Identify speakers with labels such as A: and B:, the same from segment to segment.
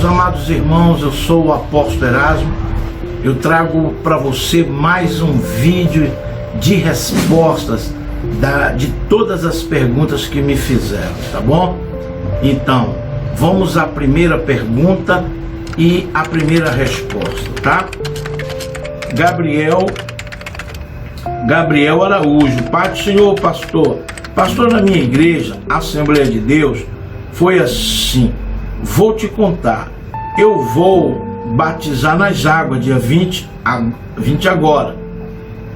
A: meus amados irmãos, eu sou o apóstolo Erasmo. Eu trago para você mais um vídeo de respostas de todas as perguntas que me fizeram, tá bom? Então, vamos à primeira pergunta e a primeira resposta, tá? Gabriel Araújo: Pai do Senhor, pastor, na minha igreja, Assembleia de Deus, foi assim. Vou te contar, eu vou batizar nas águas dia 20 agora.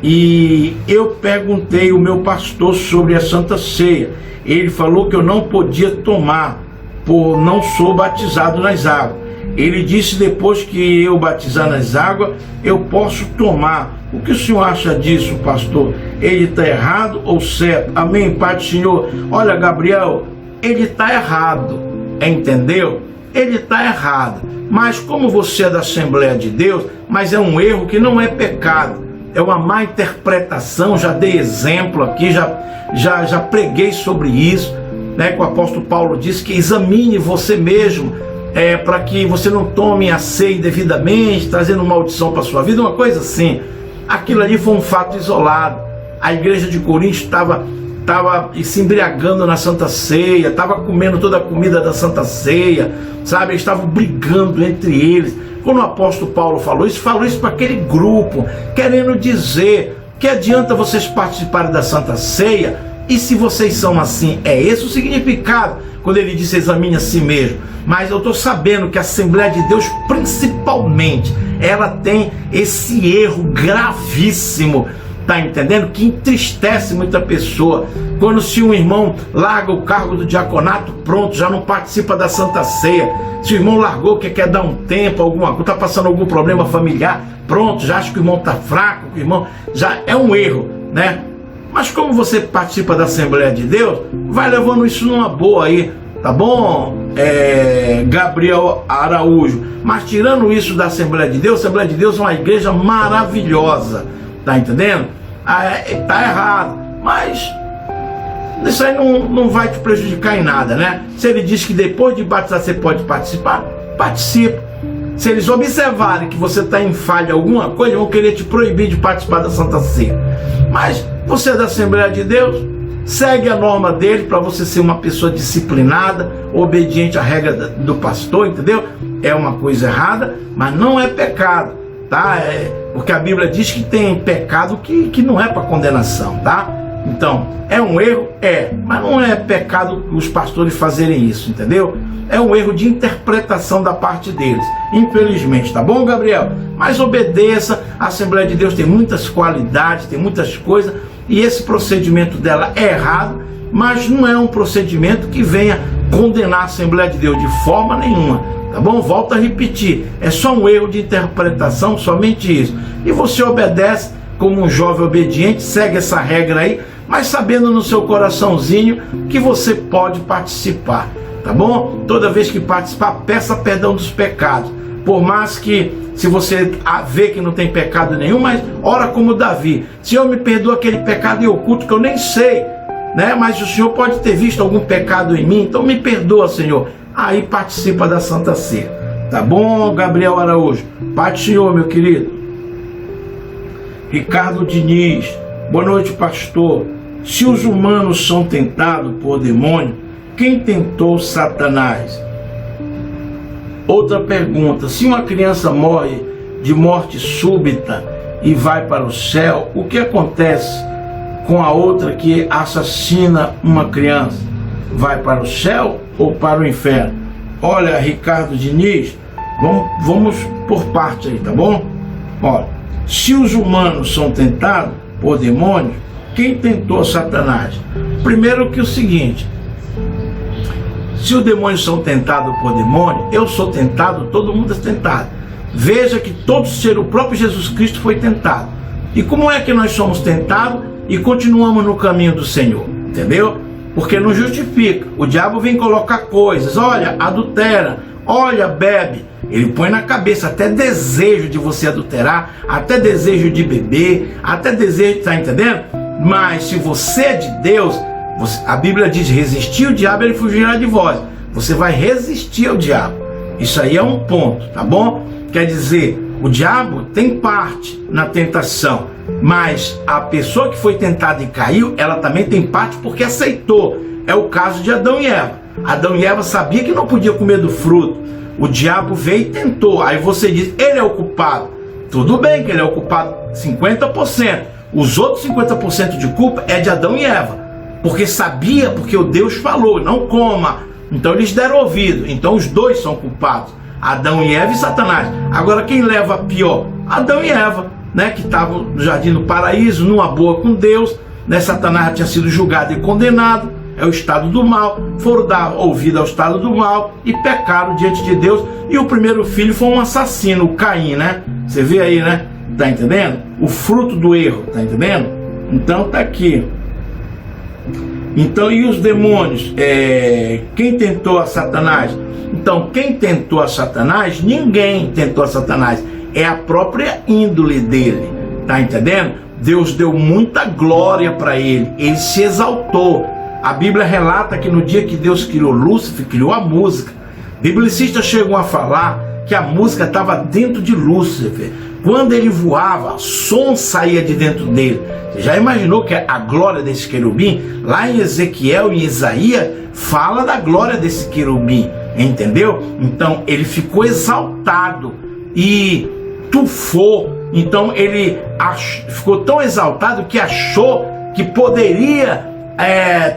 A: E eu perguntei ao meu pastor sobre a Santa Ceia. Ele falou que eu não podia tomar, por não sou batizado nas águas. Ele disse depois que eu batizar nas águas, eu posso tomar. O que o senhor acha disso, pastor? Ele está errado ou certo? Amém, Pai do Senhor. Olha, Gabriel, ele está errado, entendeu? Ele está errado. Mas como você é da Assembleia de Deus, mas é um erro que não é pecado, é uma má interpretação. Já dei exemplo aqui, já preguei sobre isso, né? Que o apóstolo Paulo disse que examine você mesmo, para que você não tome a ceia indevidamente, trazendo maldição para a sua vida, uma coisa assim. Aquilo ali foi um fato isolado. A igreja de Corinto estava se embriagando na Santa Ceia, estava comendo toda a comida da Santa Ceia, sabe? Eles estavam brigando entre eles. Quando o apóstolo Paulo falou isso para aquele grupo, querendo dizer que adianta vocês participarem da Santa Ceia, e se vocês são assim, é esse o significado quando ele disse examine a si mesmo. Mas eu estou sabendo que a Assembleia de Deus, principalmente, ela tem esse erro gravíssimo, tá entendendo? Que entristece muita pessoa. Quando se um irmão larga o cargo do diaconato, pronto, já não participa da Santa Ceia. Se o irmão largou, que quer dar um tempo, está passando algum problema familiar, pronto, já acha que o irmão está fraco, que o irmão já é um erro, né? Mas como você participa da Assembleia de Deus, vai levando isso numa boa aí, tá bom, Gabriel Araújo? Mas tirando isso da Assembleia de Deus, a Assembleia de Deus é uma igreja maravilhosa, tá entendendo? Tá errado, mas isso aí não vai te prejudicar em nada, né? Se ele diz que depois de batizar você pode participar, participa. Se eles observarem que você está em falha alguma coisa, vão querer te proibir de participar da Santa Ceia. Mas você é da Assembleia de Deus, segue a norma dele para você ser uma pessoa disciplinada, obediente à regra do pastor, entendeu? É uma coisa errada, mas não é pecado, tá? Porque a Bíblia diz que tem pecado que não é para condenação, tá? Então, é um erro? Mas não é pecado os pastores fazerem isso, entendeu? É um erro de interpretação da parte deles, infelizmente, tá bom, Gabriel? Mas obedeça, a Assembleia de Deus tem muitas qualidades, tem muitas coisas, e esse procedimento dela é errado, mas não é um procedimento que venha condenar a Assembleia de Deus de forma nenhuma, tá bom? Volto a repetir, é só um erro de interpretação, somente isso. E você obedece como um jovem obediente, segue essa regra aí, mas sabendo no seu coraçãozinho que você pode participar, tá bom? Toda vez que participar, peça perdão dos pecados. Por mais que, se você vê que não tem pecado nenhum, mas ora como Davi: Senhor, me perdoa aquele pecado em oculto que eu nem sei, né? Mas o Senhor pode ter visto algum pecado em mim, então me perdoa, Senhor. Aí participa da Santa Ceia, tá bom, Gabriel Araújo? Pai do Senhor, meu querido. Ricardo Diniz: boa noite, pastor. Se os humanos são tentados por demônio, quem tentou Satanás? Outra pergunta: se uma criança morre de morte súbita e vai para o céu, o que acontece com a outra que assassina uma criança? Vai para o céu ou para o inferno? Olha, Ricardo Diniz, vamos por parte aí, tá bom? Olha, se os humanos são tentados por demônios, quem tentou Satanás? Primeiro que o seguinte: se os demônios são tentados por demônio, eu sou tentado, todo mundo é tentado. Veja que todo ser, o próprio Jesus Cristo foi tentado. E como é que nós somos tentados e continuamos no caminho do Senhor? Entendeu? Porque não justifica. O diabo vem colocar coisas: olha, adultera, olha, bebe. Ele põe na cabeça até desejo de você adulterar, até desejo de beber, até desejo, tá entendendo? Mas se você é de Deus, a Bíblia diz: resistir o diabo, ele fugirá de vós. Você vai resistir ao diabo, Isso aí é um ponto, tá bom? Quer dizer, o diabo tem parte na tentação, mas a pessoa que foi tentada e caiu, ela também tem parte porque aceitou. É o caso de Adão e Eva. Adão e Eva sabiam que não podia comer do fruto. O diabo veio e tentou. Aí você diz, ele é o culpado. Tudo bem que ele é o culpado 50%. Os outros 50% de culpa é de Adão e Eva. Porque sabia, porque o Deus falou, não coma. Então eles deram ouvido. Então os dois são culpados. Adão e Eva e Satanás. Agora quem leva a pior? Adão e Eva, né? Que estavam no jardim do paraíso, numa boa com Deus, né? Satanás já tinha sido julgado e condenado. É o estado do mal. Foram dar ouvido ao estado do mal e pecaram diante de Deus. E o primeiro filho foi um assassino, o Caim, né? Você vê aí, né? Tá entendendo? O fruto do erro, tá entendendo? Então tá aqui. Então, e os demônios? Quem tentou a Satanás? Então, quem tentou a Satanás? Ninguém tentou a Satanás. É a própria índole dele. Tá entendendo? Deus deu muita glória para ele. Ele se exaltou. A Bíblia relata que no dia que Deus criou Lúcifer, criou a música. Biblicistas chegam a falar que a música estava dentro de Lúcifer. Quando ele voava, som saía de dentro dele. Você já imaginou que a glória desse querubim? Lá em Ezequiel e Isaías, fala da glória desse querubim. Entendeu? Então ele ficou exaltado e tufou. Então ele ficou tão exaltado que achou que poderia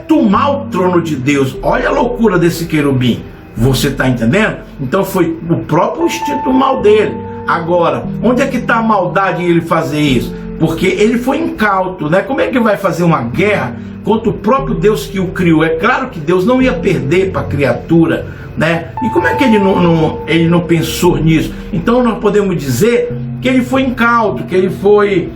A: tomar o trono de Deus. Olha a loucura desse querubim. Você está entendendo? Então foi o próprio instinto mal dele. Agora, onde é que está a maldade em ele fazer isso? Porque ele foi incauto, né? Como é que vai fazer uma guerra contra o próprio Deus que o criou? É claro que Deus não ia perder para a criatura, né? E como é que ele não pensou nisso? Então nós podemos dizer que ele foi incauto, que ele foi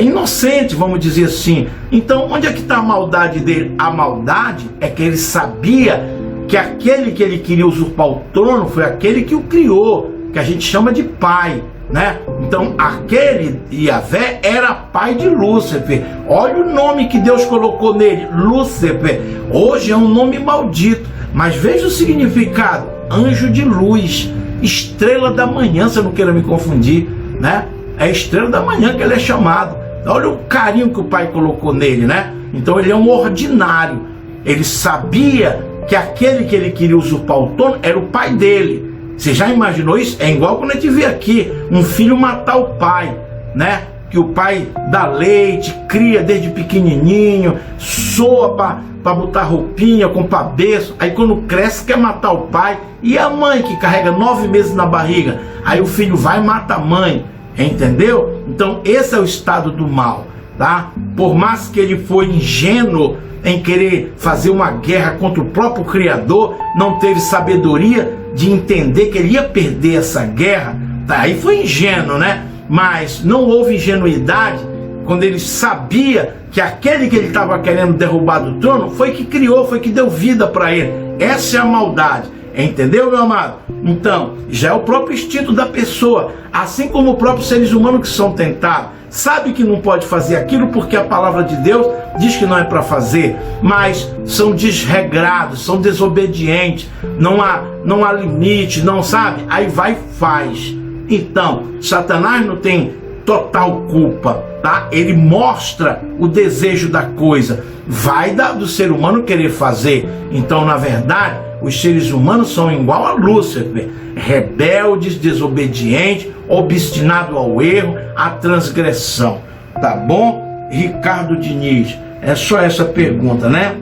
A: inocente, vamos dizer assim. Então onde é que está a maldade dele? A maldade é que ele sabia que aquele que ele queria usurpar o trono foi aquele que o criou, que a gente chama de pai, né? Então aquele Yahvé era pai de Lúcifer. Olha o nome que Deus colocou nele, Lúcifer. Hoje é um nome maldito, mas veja o significado: anjo de luz, estrela da manhã, se eu não queira me confundir, né? É estrela da manhã que ele é chamado. Olha o carinho que o pai colocou nele, né? Então ele é um ordinário. Ele sabia que aquele que ele queria usurpar o trono era o pai dele. Você já imaginou isso? É igual quando a gente vê aqui um filho matar o pai, né? Que o pai dá leite, cria desde pequenininho, soa para botar roupinha, comprar berço. Aí quando cresce quer matar o pai. E a mãe que carrega 9 meses na barriga? Aí o filho vai e mata a mãe. Entendeu? Então esse é o estado do mal, tá? Por mais que ele foi ingênuo em querer fazer uma guerra contra o próprio Criador, não teve sabedoria de entender que ele ia perder essa guerra, tá? Aí foi ingênuo, né? Mas não houve ingenuidade quando ele sabia que aquele que ele estava querendo derrubar do trono foi que criou, foi que deu vida para ele. Essa é a maldade. Entendeu, meu amado? Então, já é o próprio instinto da pessoa, assim como os próprios seres humanos que são tentados. Sabe que não pode fazer aquilo porque a palavra de Deus diz que não é para fazer, mas são desregrados, são desobedientes, não há limite, não sabe? Aí vai e faz. Então, Satanás não tem total culpa, tá? Ele mostra o desejo da coisa, vai do ser humano querer fazer. Então, na verdade, os seres humanos são igual a Lúcifer, rebeldes, desobedientes, obstinados ao erro, à transgressão. Tá bom? Ricardo Diniz, é só essa pergunta, né?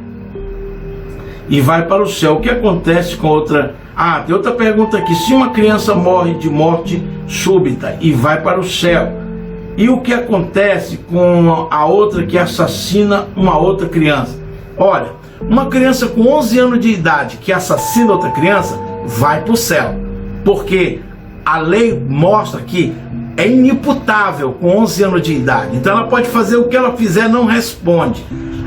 A: E vai para o céu. O que acontece com outra... Ah, tem outra pergunta aqui. Se uma criança morre de morte súbita e vai para o céu, e o que acontece com a outra que assassina uma outra criança? Olha, uma criança com 11 anos de idade que assassina outra criança vai para o céu, porque a lei mostra que é inimputável com 11 anos de idade. Então ela pode fazer o que ela fizer, não responde.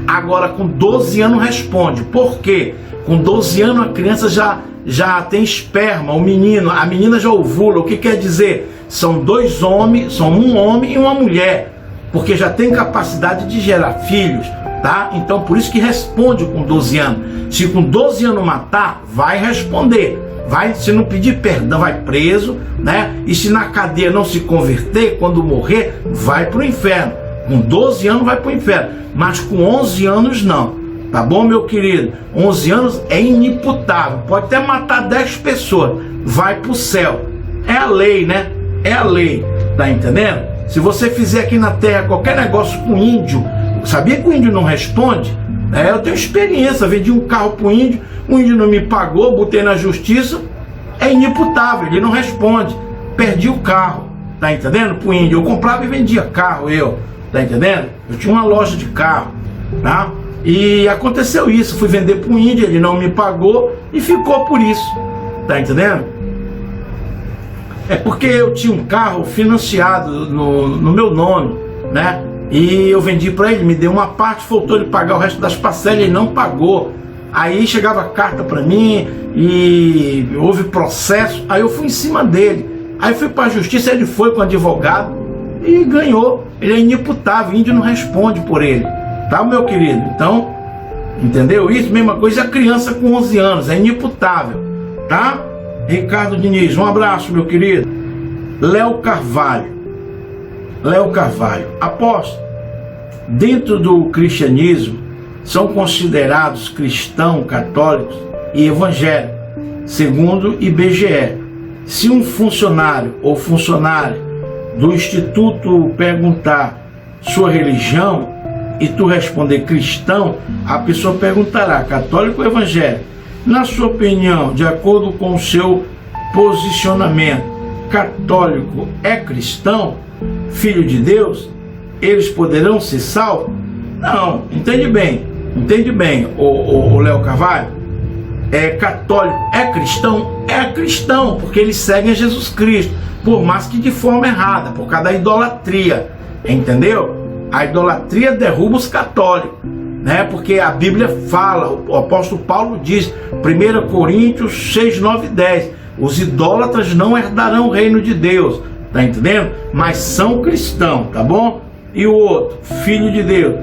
A: Agora com 12 anos responde. Por quê? Com 12 anos a criança já tem esperma, o menino, a menina já ovula. O que quer dizer? São dois homens, são um homem e uma mulher, porque já tem capacidade de gerar filhos. tá? Então por isso que responde com 12 anos. Se com 12 anos matar, vai responder. Vai, se não pedir perdão, vai preso, né? E se na cadeia não se converter, quando morrer, vai para o inferno. Com 12 anos vai para o inferno, mas com 11 anos não. Tá bom, meu querido? 11 anos é inimputável, pode até matar 10 pessoas, vai para o céu. É a lei, né? É a lei, tá entendendo? Se você fizer aqui na terra qualquer negócio com índio, sabia que o índio não responde? Eu tenho experiência, vendi um carro pro índio, o índio não me pagou, botei na justiça, é inimputável, ele não responde, perdi o carro, tá entendendo? Pro índio, eu comprava e vendia carro, tá entendendo? Eu tinha uma loja de carro, tá? E aconteceu isso, fui vender pro índio, ele não me pagou e ficou por isso, tá entendendo? É porque eu tinha um carro financiado no meu nome, né? E eu vendi para ele, me deu uma parte, faltou ele pagar o resto das parcelas, ele não pagou. Aí chegava carta para mim e houve processo, aí eu fui em cima dele. Aí fui para a justiça, ele foi com o advogado e ganhou. Ele é inimputável, o índio não responde por ele, tá, meu querido? Então, entendeu isso? Mesma coisa a criança com 11 anos, é inimputável, tá? Ricardo Diniz, um abraço, meu querido. Léo Carvalho, apóstolo, dentro do cristianismo são considerados cristãos, católicos e evangélicos, segundo IBGE. Se um funcionário ou funcionária do instituto perguntar sua religião e tu responder cristão, a pessoa perguntará católico ou evangélico. Na sua opinião, de acordo com o seu posicionamento, católico é cristão, filho de Deus, eles poderão ser salvos? Não, entende bem, o Léo Carvalho, católico é cristão, porque eles seguem Jesus Cristo, por mais que de forma errada, por causa da idolatria, entendeu? A idolatria derruba os católicos, né? Porque a Bíblia fala, o apóstolo Paulo diz, 1 Coríntios 6, 9 e 10, os idólatras não herdarão o reino de Deus, tá entendendo? Mas são cristãos, tá bom? E o outro, filho de Deus,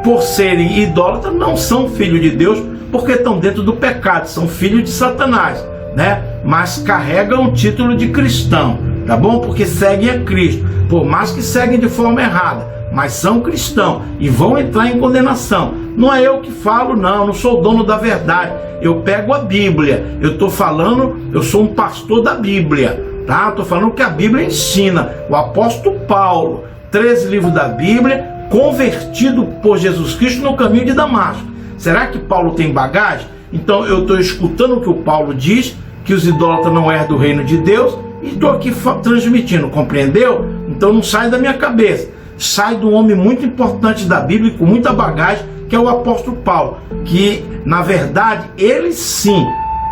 A: por serem idólatras, não são filhos de Deus, porque estão dentro do pecado, são filhos de Satanás, né? Mas carregam o título de cristão, tá bom? Porque seguem a Cristo, por mais que seguem de forma errada, mas são cristãos e vão entrar em condenação. Não é eu que falo, não sou o dono da verdade, eu pego a Bíblia, eu estou falando, eu sou um pastor da Bíblia, tá? Estou falando que a Bíblia ensina, o apóstolo Paulo, 13 livros da Bíblia, convertido por Jesus Cristo no caminho de Damasco. Será que Paulo tem bagagem? Então eu estou escutando o que o Paulo diz, que os idólatras não herdam o reino de Deus, e estou aqui transmitindo, compreendeu? Então não sai da minha cabeça, sai de um homem muito importante da Bíblia, com muita bagagem, que é o apóstolo Paulo, que na verdade ele sim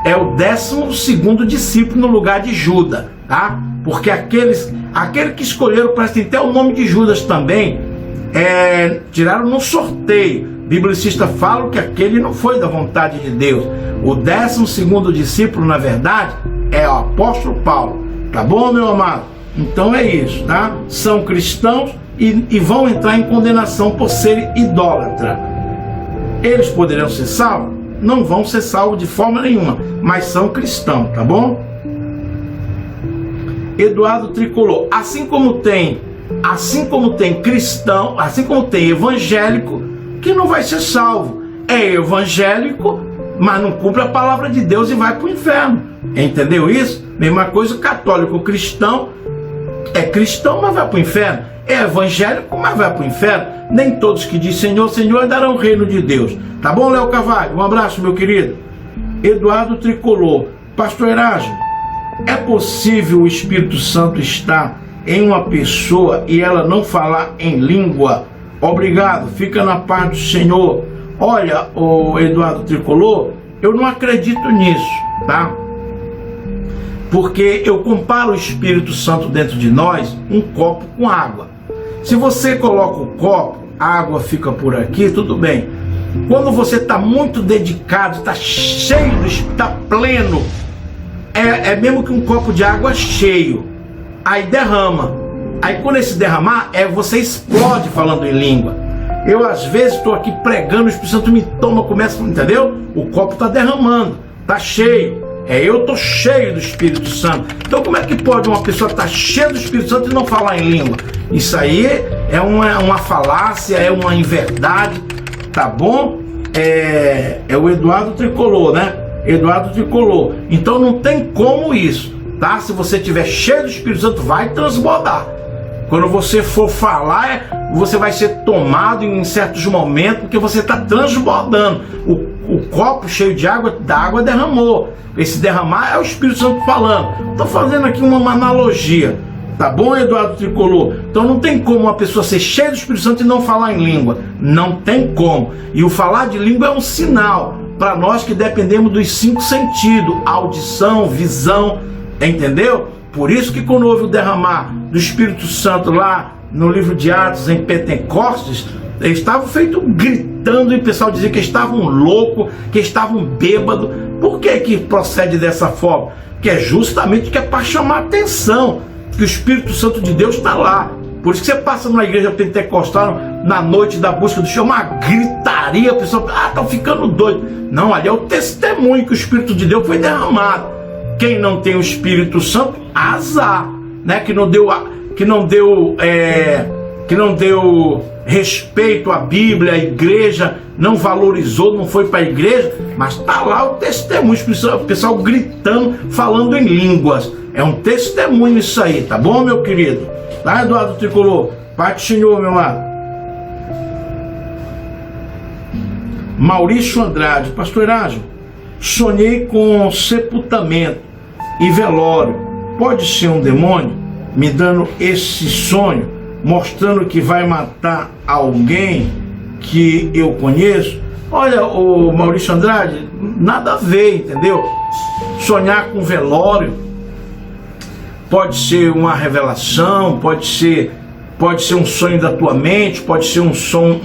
A: é o 12º discípulo no lugar de Judas, tá? Porque aquele que escolheram, prestem até o nome de Judas também, tiraram no sorteio. Biblicistas falam que aquele não foi da vontade de Deus. O 12º discípulo, na verdade, é o apóstolo Paulo, tá bom, meu amado? Então é isso, tá? São cristãos e vão entrar em condenação por serem idólatras. Eles poderão ser salvos? Não vão ser salvos de forma nenhuma, mas são cristãos, tá bom? Eduardo Tricolor, assim como tem cristão, assim como tem evangélico que não vai ser salvo, é evangélico, mas não cumpre a palavra de Deus e vai para o inferno, entendeu isso? Mesma coisa, católico, cristão, é cristão, mas vai para o inferno, é evangélico, mas vai para o inferno. Nem todos que dizem Senhor, Senhor herdarão o reino de Deus, tá bom, Léo Carvalho? Um abraço, meu querido. Eduardo Tricolor, pastor Erasmo, é possível o Espírito Santo estar em uma pessoa e ela não falar em língua? Obrigado, fica na paz do Senhor. Olha, o Eduardo Tricolor, eu não acredito nisso, tá? Porque eu comparo o Espírito Santo dentro de nós, um copo com água. Se você coloca o copo, a água fica por aqui, tudo bem. Quando você está muito dedicado, está cheio, está pleno, é mesmo que um copo de água cheio, aí derrama. Aí quando esse derramar, você explode falando em língua. Eu às vezes estou aqui pregando, o Espírito Santo me toma, começa, entendeu? O copo está derramando, está cheio. Eu estou cheio do Espírito Santo. Então como é que pode uma pessoa estar cheia do Espírito Santo e não falar em língua? Isso aí é uma falácia, é uma inverdade, tá bom? É o Eduardo Tricolor, né? Eduardo Tricolor. Então não tem como isso, tá? Se você estiver cheio do Espírito Santo, vai transbordar. Quando você for falar, você vai ser tomado em certos momentos, porque você está transbordando. O copo cheio de água, da água derramou. Esse derramar é o Espírito Santo falando. Estou fazendo aqui uma analogia, tá bom, Eduardo Tricolor? Então não tem como uma pessoa ser cheia do Espírito Santo e não falar em língua. Não tem como. E o falar de língua é um sinal para nós que dependemos dos 5 sentidos: audição, visão, entendeu? Por isso que quando houve o derramar do Espírito Santo lá no livro de Atos, em Pentecostes, eles estavam feitos gritando e o pessoal dizia que estavam loucos, que estavam bêbados. Por que procede dessa forma? Que é justamente que é para chamar a atenção, que o Espírito Santo de Deus está lá. Por isso que você passa numa igreja pentecostal na noite da busca do Senhor, uma gritaria, o pessoal, estão ficando doido. Não, ali é o testemunho que o Espírito de Deus foi derramado. Quem não tem o Espírito Santo, azar, né? Que não deu respeito à Bíblia, a igreja não valorizou, não foi para a igreja, mas está lá o testemunho, o pessoal gritando, falando em línguas. É um testemunho isso aí, tá bom, meu querido? Tá, Eduardo Tricolor? Pai do Senhor, meu amado. Maurício Andrade: Pastor Erasmo, sonhei com sepultamento e velório. Pode ser um demônio me dando esse sonho, mostrando que vai matar alguém que eu conheço? Olha, o Maurício Andrade, nada a ver, entendeu? Sonhar com velório pode ser uma revelação, pode ser um sonho da tua mente, pode ser um sonho,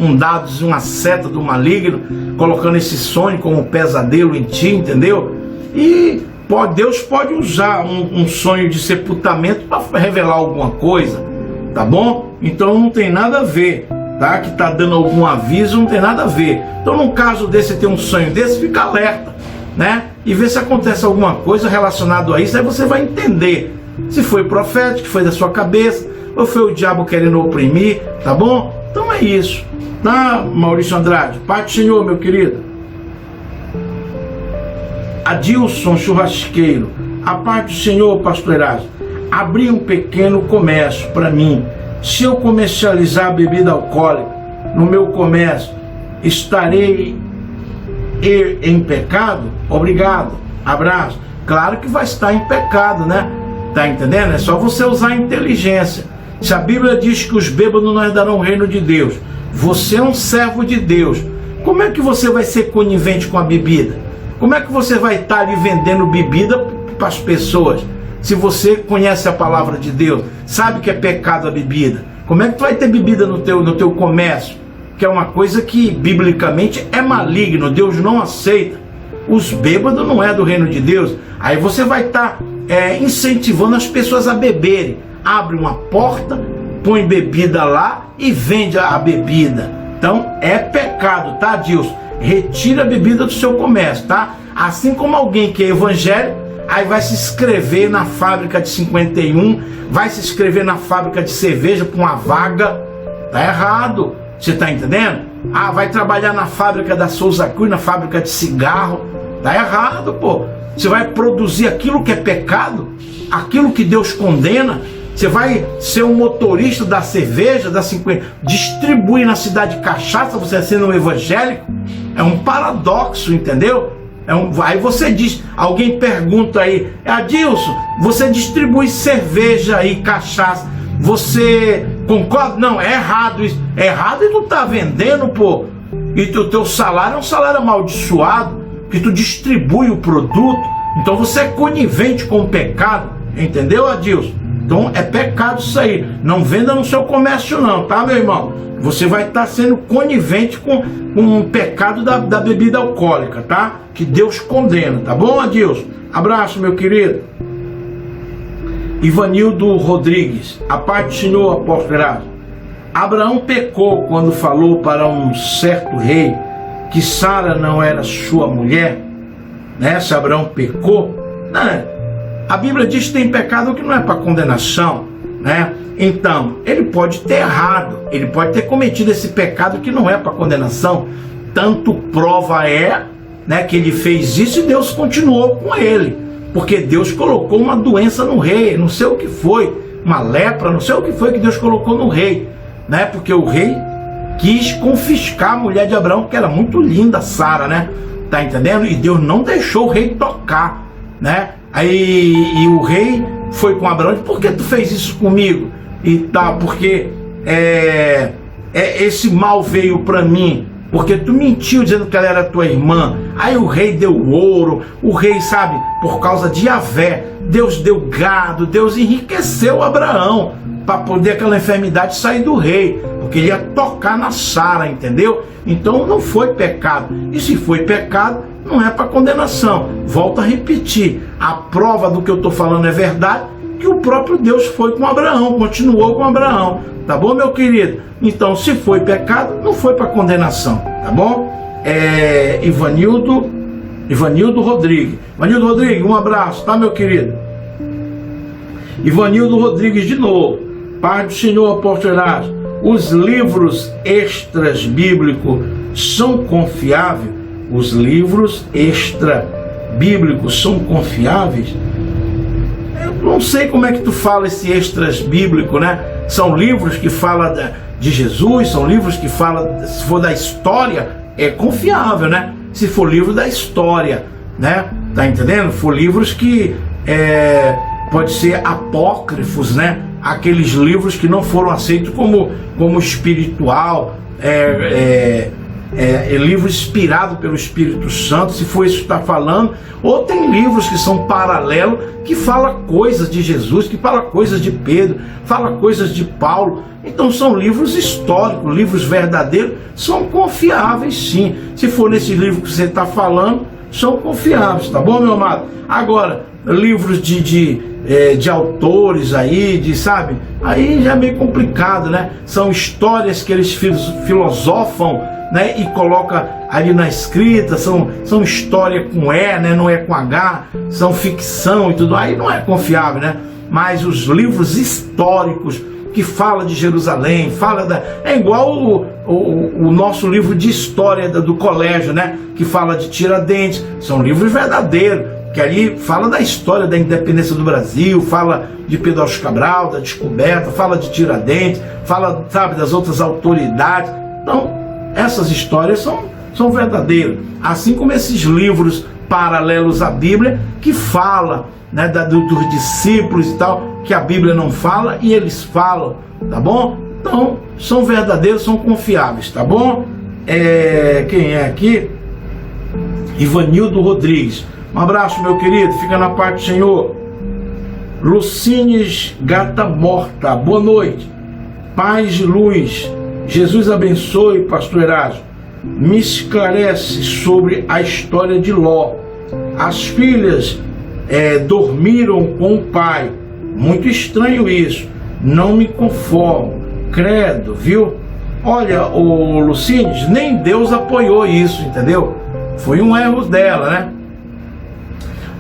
A: uma seta do maligno colocando esse sonho como um pesadelo em ti, entendeu? E Deus pode usar um sonho de sepultamento para revelar alguma coisa, tá bom? Então não tem nada a ver, tá? Que tá dando algum aviso, não tem nada a ver. Então num caso desse, ter um sonho desse, fica alerta, né? E vê se acontece alguma coisa relacionada a isso, aí você vai entender se foi profético, que foi da sua cabeça, ou foi o diabo querendo oprimir, tá bom? Então é isso, tá, Maurício Andrade? Pai do Senhor, meu querido. Adilson Churrasqueiro: a parte do Senhor, Pastor Erasmo, abri um pequeno comércio para mim. Se eu comercializar bebida alcoólica no meu comércio, estarei em pecado? Obrigado, abraço. Claro que vai estar em pecado, né? Tá entendendo? É só você usar a inteligência. Se a Bíblia diz que os bêbados não herdarão o reino de Deus, você é um servo de Deus, como é que você vai ser conivente com a bebida? Como é que você vai estar ali vendendo bebida para as pessoas? Se você conhece a palavra de Deus, sabe que é pecado a bebida, como é que tu vai ter bebida no teu comércio? Que é uma coisa que biblicamente é maligno, Deus não aceita. Os bêbados não é do reino de Deus. Aí você vai estar incentivando as pessoas a beberem. Abre uma porta, põe bebida lá e vende a bebida. Então é pecado, tá, Dilson? Retira a bebida do seu comércio, tá? Assim como alguém que é evangélico, aí vai se inscrever na fábrica de 51, vai se inscrever na fábrica de cerveja com uma vaga, tá errado, você tá entendendo? Vai trabalhar na fábrica da Souza Cruz, na fábrica de cigarro, tá errado, pô. Você vai produzir aquilo que é pecado, aquilo que Deus condena. Você vai ser um motorista da cerveja, da 50, distribuir na cidade cachaça, você sendo um evangélico? É um paradoxo, entendeu? Aí você diz, alguém pergunta aí: Adilson, você distribui cerveja e cachaça, você concorda? Não, é errado isso. É errado e tu tá vendendo, pô. E o teu salário é um salário amaldiçoado, que tu distribui o produto. Então você é conivente com o pecado, entendeu, Adilson? Então é pecado isso aí. Não venda no seu comércio não, tá, meu irmão? Você vai estar sendo conivente com o pecado da bebida alcoólica, tá? Que Deus condena, tá bom, Adilson? Abraço, meu querido. Ivanildo Rodrigues: a paz do Senhor, apóstolo Erasmo. Abraão pecou quando falou para um certo rei que Sara não era sua mulher, né? Se Abraão pecou, né? A Bíblia diz que tem pecado que não é para condenação, né? Então, ele pode ter errado, ele pode ter cometido esse pecado que não é para condenação. Tanto prova é, né, que ele fez isso e Deus continuou com ele, porque Deus colocou uma doença no rei, não sei o que foi, uma lepra, não sei o que foi que Deus colocou no rei, né? Porque o rei quis confiscar a mulher de Abraão, que era muito linda, Sara, né? Tá entendendo? E Deus não deixou o rei tocar, né? Aí o rei foi com Abraão e disse: por que tu fez isso comigo? E tal, porque esse mal veio para mim, porque tu mentiu dizendo que ela era tua irmã. Aí o rei deu ouro, o rei, sabe, por causa de Yahvé, Deus deu gado, Deus enriqueceu Abraão para poder aquela enfermidade sair do rei, porque ele ia tocar na Sara, entendeu? Então não foi pecado. E se foi pecado, não é para condenação. Volto a repetir, a prova do que eu estou falando é verdade, que o próprio Deus foi com Abraão, continuou com Abraão, tá bom, meu querido? Então, se foi pecado, não foi para condenação, tá bom? Ivanildo Rodrigues. Ivanildo Rodrigues, um abraço, tá, meu querido? Ivanildo Rodrigues de novo. Pai do Senhor, apóstolo Erasmo, os livros extras bíblicos são confiáveis? Os livros extra bíblicos são confiáveis? Eu não sei como é que tu fala esse extras bíblico, né? São livros que falam de Jesus, são livros que falam, se for da história, é confiável, né? Se for livro da história, né? Tá entendendo? For livros que pode ser apócrifos, né? Aqueles livros que não foram aceitos como espiritual, livro inspirado pelo Espírito Santo, se for isso que está falando. Ou tem livros que são paralelos, que falam coisas de Jesus, que falam coisas de Pedro, falam coisas de Paulo. Então são livros históricos, livros verdadeiros, são confiáveis sim. Se for nesse livro que você está falando, são confiáveis, tá bom, meu amado? Agora, livros de autores aí, sabe? Aí já é meio complicado, né? São histórias que eles filosofam, né? E coloca ali na escrita, são história com né? Não é com H, são ficção e tudo, aí não é confiável, né? Mas os livros históricos que fala de Jerusalém, é igual o nosso livro de história do colégio, né? Que fala de Tiradentes, são livros verdadeiros, que ali fala da história da independência do Brasil, fala de Pedro Álvares Cabral, da descoberta, fala de Tiradentes, fala, sabe, das outras autoridades. Então, essas histórias são verdadeiras, assim como esses livros paralelos à Bíblia, que fala, né, dos discípulos e tal, que a Bíblia não fala e eles falam, tá bom? Então, são verdadeiros, são confiáveis, tá bom? Quem é aqui? Ivanildo Rodrigues. Um abraço, meu querido, fica na paz do Senhor. Lucines Gata Morta, boa noite. Paz e luz. Jesus abençoe, pastor Erasmo. Me esclarece sobre a história de Ló. As filhas dormiram com o pai. Muito estranho isso. Não me conformo. Credo, viu? Olha, o Lucines, nem Deus apoiou isso, entendeu? Foi um erro dela, né?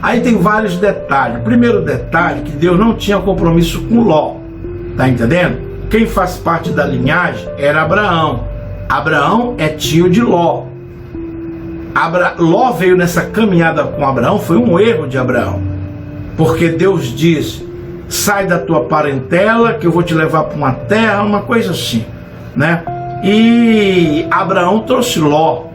A: Aí tem vários detalhes. O primeiro detalhe, que Deus não tinha compromisso com Ló. Tá entendendo? Quem faz parte da linhagem era Abraão. Abraão é tio de Ló. Ló veio nessa caminhada com Abraão, foi um erro de Abraão. Porque Deus disse: sai da tua parentela, que eu vou te levar para uma terra, uma coisa assim, né? E Abraão trouxe Ló.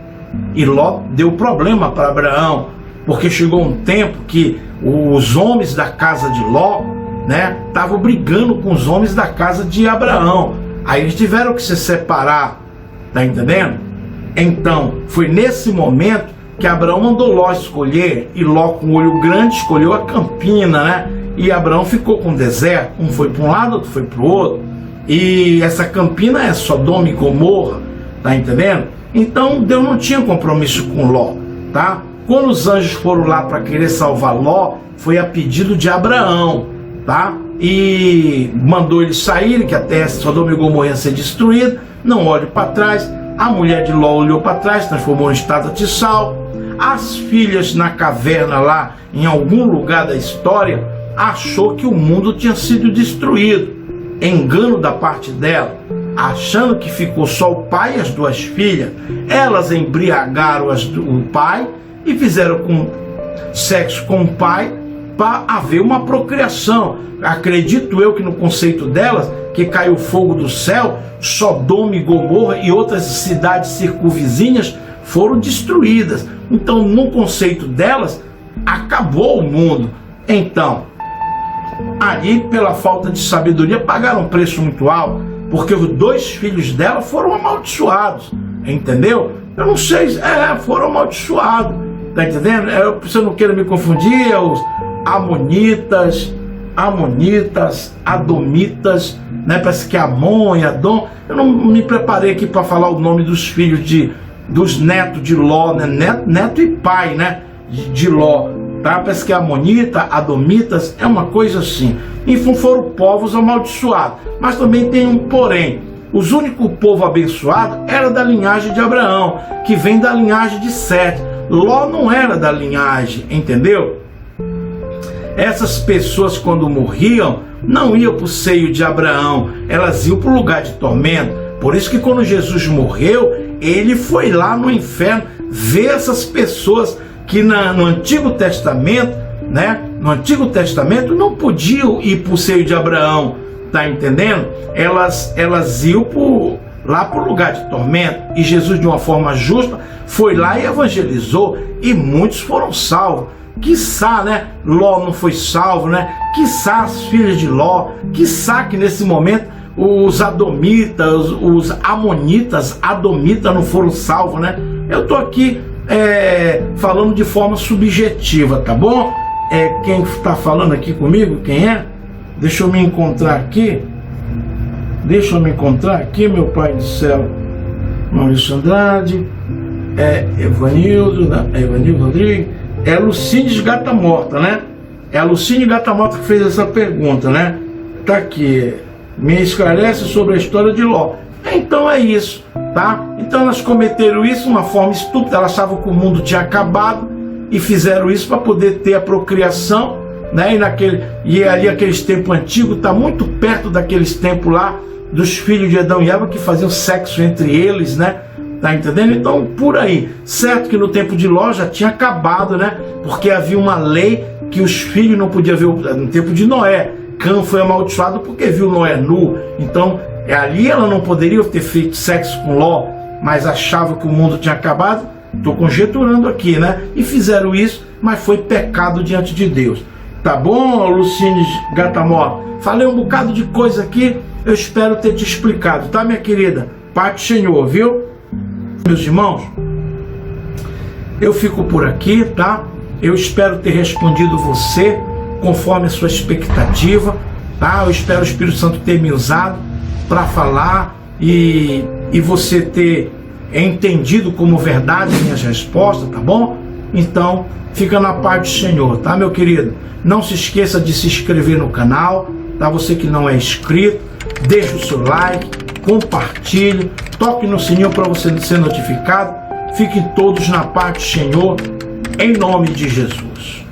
A: E Ló deu problema para Abraão, porque chegou um tempo que os homens da casa de Ló, né, estavam brigando com os homens da casa de Abraão. Aí eles tiveram que se separar, tá entendendo? Então, foi nesse momento que Abraão mandou Ló escolher, e Ló, com o olho grande, escolheu a campina, né? E Abraão ficou com o deserto, um foi para um lado, outro foi para o outro. E essa campina é Sodoma e Gomorra, tá entendendo? Então, Deus não tinha compromisso com Ló, tá? Quando os anjos foram lá para querer salvar Ló, foi a pedido de Abraão, tá? e mandou eles saírem, que a terra Sodoma e Gomorra ia ser destruída. Não olhe para trás. A mulher de Ló olhou para trás, transformou em estátua de sal. As filhas na caverna lá, em algum lugar da história, achou que o mundo tinha sido destruído. Engano da parte dela, achando que ficou só o pai e as duas filhas. Elas embriagaram o pai e fizeram sexo com o pai para haver uma procriação. Acredito eu que no conceito delas, que caiu fogo do céu, Sodoma e Gomorra e outras cidades circunvizinhas foram destruídas. Então, no conceito delas, acabou o mundo. Então, ali, pela falta de sabedoria, pagaram um preço muito alto, porque os dois filhos dela foram amaldiçoados, entendeu? Eu não sei, foram amaldiçoados, tá entendendo? Se eu não quero me confundir, os amonitas, adomitas, né? Parece que Amon e Adom. Eu não me preparei aqui para falar o nome dos filhos dos netos de Ló, né? Neto e pai, né? De Ló, tá? Parece que Amonita, Adomitas, é uma coisa assim. Enfim, foram povos amaldiçoados. Mas também tem um porém. Os únicos povo abençoado era da linhagem de Abraão, que vem da linhagem de Sete. Ló não era da linhagem, entendeu? Essas pessoas, quando morriam, não iam para o seio de Abraão, elas iam para o lugar de tormento. Por isso que quando Jesus morreu, ele foi lá no inferno ver essas pessoas que no Antigo Testamento, né? No Antigo Testamento não podiam ir para o seio de Abraão, tá entendendo? Elas iam lá para o lugar de tormento. E Jesus, de uma forma justa, foi lá e evangelizou, e muitos foram salvos. Quiçá, né, Ló não foi salvo, né? Quiçá as filhas de Ló, quiçá que nesse momento os adomitas, os amonitas, adomitas não foram salvos, né? Eu estou aqui falando de forma subjetiva, tá bom? Quem está falando aqui comigo, quem é? Deixa eu me encontrar aqui, meu Pai do céu. Maurício Andrade, Evanildo Rodrigues. É Lucine Gata Morta, né? É a Lucine Gata Morta que fez essa pergunta, né? Tá aqui. Me esclarece sobre a história de Ló. Então é isso, tá? Então elas cometeram isso de uma forma estúpida. Elas achavam que o mundo tinha acabado e fizeram isso para poder ter a procriação, né? E ali aqueles tempos antigos, tá muito perto daqueles tempos lá dos filhos de Adão e Eva que faziam sexo entre eles, né? Tá entendendo? Então, por aí. Certo que no tempo de Ló já tinha acabado, né? Porque havia uma lei que os filhos não podiam ver no tempo de Noé. Cã foi amaldiçoado porque viu Noé nu. Então, ali ela não poderia ter feito sexo com Ló, mas achava que o mundo tinha acabado. Estou conjecturando aqui, né? E fizeram isso, mas foi pecado diante de Deus. Tá bom, Lucine Gatamó? Falei um bocado de coisa aqui, eu espero ter te explicado, tá, minha querida? Pai do Senhor, viu? Meus irmãos, eu fico por aqui, tá? Eu espero ter respondido você conforme a sua expectativa, tá? Eu espero o Espírito Santo ter me usado para falar e você ter entendido como verdade minhas respostas, tá bom? Então, fica na paz do Senhor, tá, meu querido? Não se esqueça de se inscrever no canal, tá? Você que não é inscrito, deixa o seu like, compartilhe, toque no sininho para você ser notificado. Fiquem todos na paz do Senhor, em nome de Jesus.